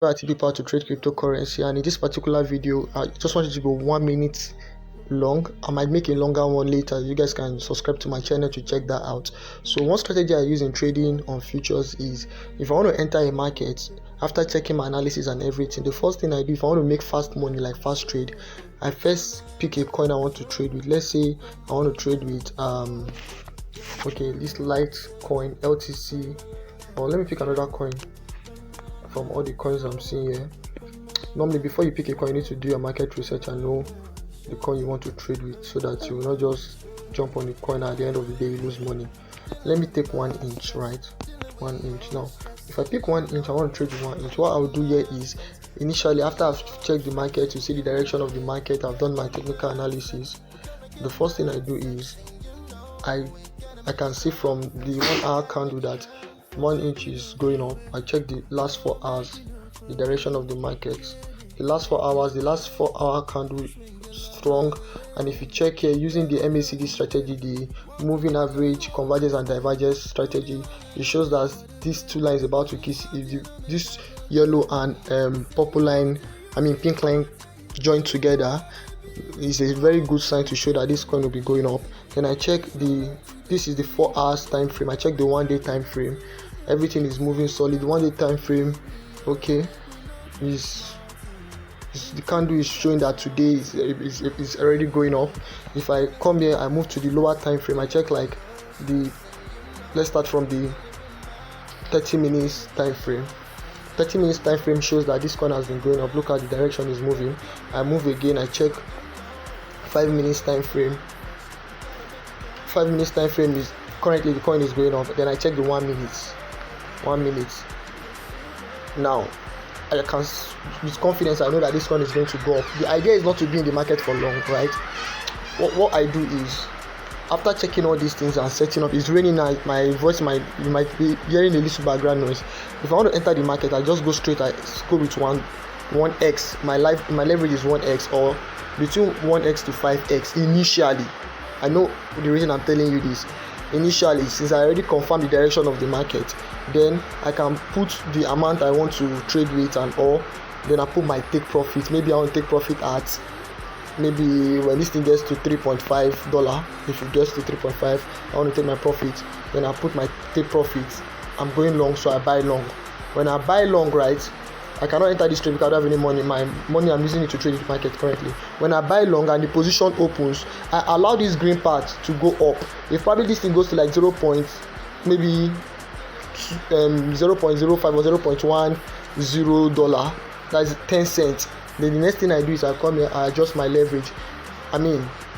I teach people how to trade cryptocurrency, and in this particular video I just wanted to go 1 minute long. I might make a longer one later. You guys can subscribe to my channel to check that out. So one strategy I use in trading on futures is, if I want to enter a market, after checking my analysis and everything, the first thing I do, if I want to make fast money, like fast trade, I first pick a coin I want to trade with. Let's say I want to trade with this Litecoin LTC, or let me pick another coin from all the coins I'm seeing here. Normally, before you pick a coin, you need to do your market research and know the coin you want to trade with, so that you will not just jump on the coin and at the end of the day you lose money. Let me take 1 inch, right? 1 inch. Now, if I pick 1 inch, I want to trade with 1 inch. What I'll do here is, initially, after I've checked the market to see the direction of the market, I've done my technical analysis. The first thing I do is I can see from the 1 hour candle that 1 inch is going up. I check the last 4 hours, the direction of the market. The last 4 hours, the last 4 hour candle strong, and if you check here using the MACD strategy, the moving average, convergence and divergence strategy, it shows that these two lines about to kiss. If this yellow and pink line join together, is a very good sign to show that this coin will be going up. Then I check this is the 4 hours time frame. I check the 1 day time frame. Everything is moving solid. 1 day time frame, okay, the candle is showing that today is already going up. If I come here, I move to the lower time frame. I check let's start from the 30 minutes time frame. 30 minutes time frame shows that this coin has been going up. Look at the direction is moving. I move again. I check 5 minutes time frame. 5 minutes time frame is currently the coin is going up. Then I check the 1 minute. Now I can, with confidence, I know that this one is going to go up. The idea is not to be in the market for long, right? What I do is, after checking all these things and setting up, it's raining now. My voice you might be hearing a little background noise. If I want to enter the market, I just go straight. I go with 1x. My leverage is 1x, or between 1x to 5x initially. I know the reason I'm telling you this. Initially, since I already confirmed the direction of the market, then I can put the amount I want to trade with and all. Then I put my take profit. Maybe I want to take profit at, maybe when this thing gets to $3.5. If it gets to 3.5, I want to take my profit. Then I put my take profit. I'm going long, so I buy long. When I buy long, right, I cannot enter this trade because I don't have any money. My money, I'm using it to trade the market currently. When I buy long and the position opens, I allow this green part to go up. If probably this thing goes to like 0.05 or $0.10, that's 10 cents. Then the next thing I do is I come here, I adjust my leverage.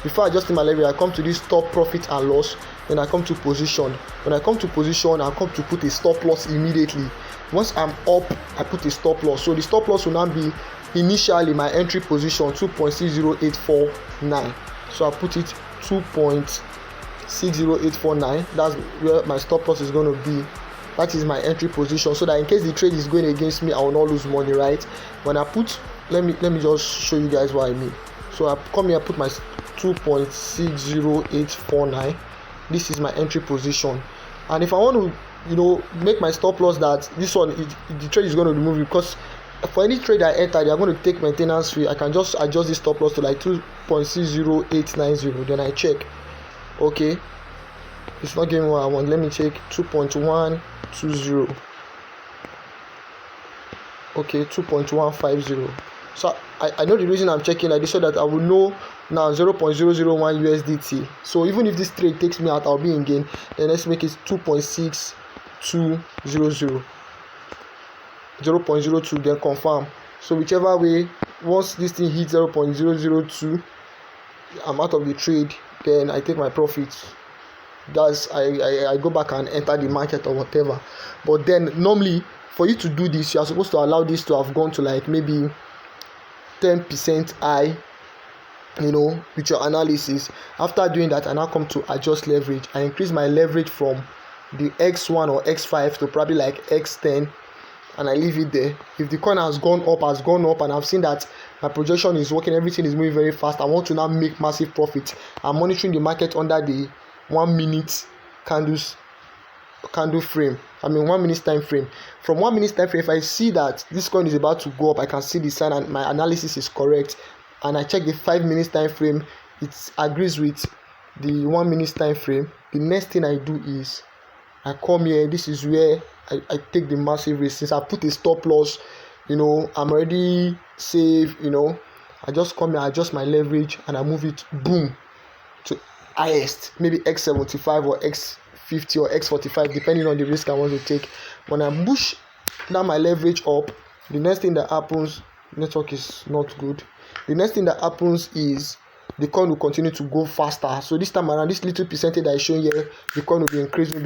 Before adjusting my leverage, I come to this stop profit and loss. Then I come to position. When I come to position, I come to put a stop loss immediately. Once I'm up, I put a stop loss. So the stop loss will now be initially my entry position 2.60849. So I put it 2.60849. That's where my stop loss is going to be. That is my entry position, so that in case the trade is going against me, I will not lose money, right? When I put, let me just show you guys what I mean. So I come here, I put my 2.60849. This is my entry position, and if I want to make my stop loss that this one, the trade is going to remove it, because for any trade I enter, they are going to take maintenance fee. I can just adjust this stop loss to like 2.60890. Then I check, okay, it's not giving what I want. Let me check 2.120. okay, 2.150. So I know the reason I'm checking like this, so that I will know now 0.001 USDT. So even if this trade takes me out, I'll be in gain. Then let's make it 2.6200, 0.02, then confirm. So whichever way, once this thing hits 0.002, I'm out of the trade. Then I take my profits. That's I go back and enter the market or whatever. But then normally, for you to do this, you are supposed to allow this to have gone to like maybe 10% high, with your analysis. After doing that, I now come to adjust leverage. I increase my leverage from the X1 or X5 to probably like X10, and I leave it there. If the coin has gone up, and I've seen that my projection is working, everything is moving very fast, I want to now make massive profit. I'm monitoring the market under the 1 minute candles candle frame, 1 minute time frame. From 1 minute time frame, if I see that this coin is about to go up, I can see the sign and my analysis is correct, and I check the 5 minutes time frame, it agrees with the 1 minute time frame. The next thing I do is I come here. This is where I take the massive risk. Since I put a stop loss, I'm already safe. I just come here, adjust my leverage, and I move it boom to highest, maybe X75 or X50 or X45, depending on the risk I want to take. When I push down my leverage up, the next thing that happens, network is not good. The next thing that happens is the coin will continue to go faster. So this time around, this little percentage that I show here, the coin will be increasing.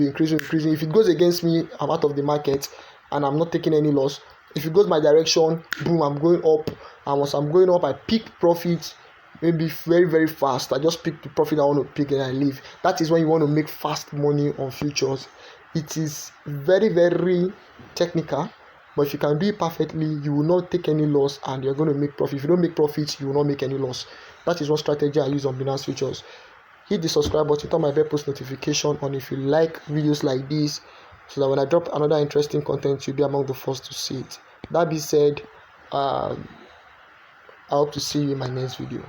If it goes against me, I'm out of the market and I'm not taking any loss. If it goes my direction, boom, I'm going up. And once I'm going up, I pick profit, maybe very, very fast. I just pick the profit I want to pick and I leave. That is when you want to make fast money on futures. It is very, very technical, but if you can do it perfectly, you will not take any loss and you're going to make profit. If you don't make profit, you will not make any loss. That is one strategy I use on Binance Futures. Hit the subscribe button, turn my bell post notification on if you like videos like this, so that when I drop another interesting content, you'll be among the first to see it. That being said, I hope to see you in my next video.